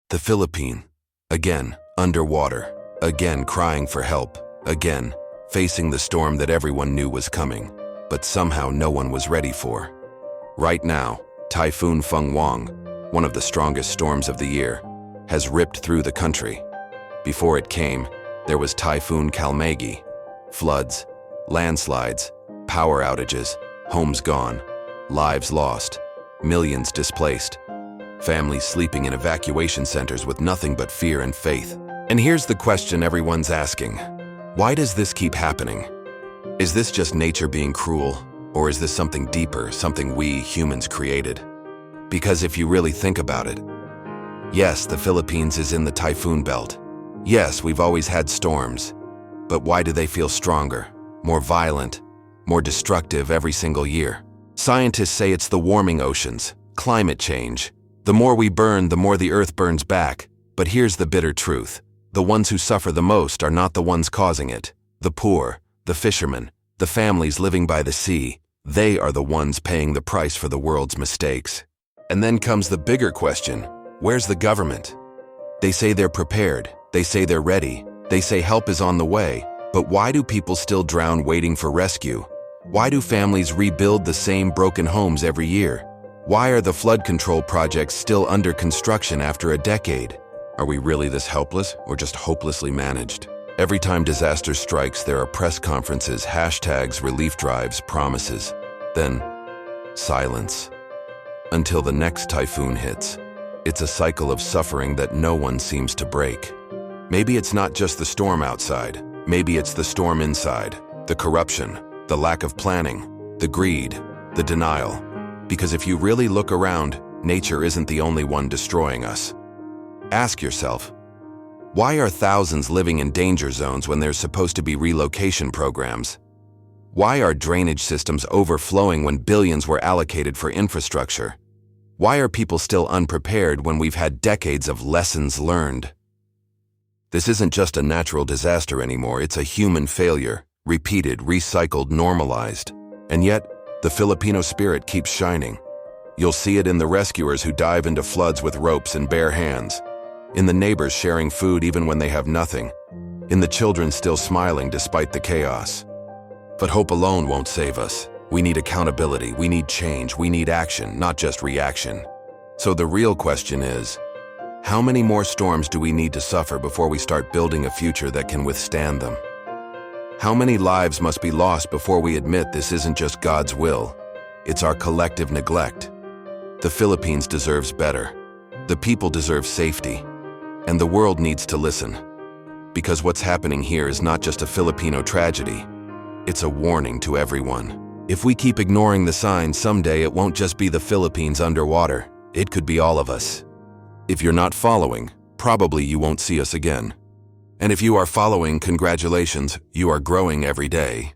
The Philippines, again, underwater, again crying for help, again, facing the storm that everyone knew was coming, but somehow no one was ready for. Right now, Typhoon Fung-wong, one of the strongest storms of the year, has ripped through the country. Before it came, there was Typhoon Kalmaegi, floods, landslides, power outages, homes gone, lives lost, millions displaced, families sleeping in evacuation centers with nothing but fear and faith. And here's the question everyone's asking. Why does this keep happening? Is this just nature being cruel, or is this something deeper, something we humans created? Because if you really think about it, yes, the Philippines is in the typhoon belt. Yes, we've always had storms, but why do they feel stronger, more violent, more destructive every single year? Scientists say it's the warming oceans, climate change. The more we burn, the more the earth burns back. But here's the bitter truth. The ones who suffer the most are not the ones causing it. The poor, the fishermen, the families living by the sea, they are the ones paying the price for the world's mistakes. And then comes the bigger question, where's the government? They say they're prepared, they say they're ready, they say help is on the way, but why do people still drown waiting for rescue? Why do families rebuild the same broken homes every year? Why are the flood control projects still under construction after a decade? Are we really this helpless or just hopelessly managed? Every time disaster strikes, there are press conferences, hashtags, relief drives, promises. Then, silence. Until the next typhoon hits. It's a cycle of suffering that no one seems to break. Maybe it's not just the storm outside. Maybe it's the storm inside. The corruption, the lack of planning, the greed, the denial. Because if you really look around, nature isn't the only one destroying us. Ask yourself, why are thousands living in danger zones when there's supposed to be relocation programs? Why are drainage systems overflowing when billions were allocated for infrastructure? Why are people still unprepared when we've had decades of lessons learned? This isn't just a natural disaster anymore, it's a human failure, repeated, recycled, normalized. And yet, the Filipino spirit keeps shining. You'll see it in the rescuers who dive into floods with ropes and bare hands, in the neighbors sharing food even when they have nothing, in the children still smiling despite the chaos. But hope alone won't save us. We need accountability, we need change, we need action, not just reaction. So the real question is, how many more storms do we need to suffer before we start building a future that can withstand them? How many lives must be lost before we admit this isn't just God's will? It's our collective neglect. The Philippines deserves better. The people deserve safety. And the world needs to listen. Because what's happening here is not just a Filipino tragedy. It's a warning to everyone. If we keep ignoring the signs, someday it won't just be the Philippines underwater. It could be all of us. If you're not following, probably you won't see us again. And if you are following, congratulations, you are growing every day.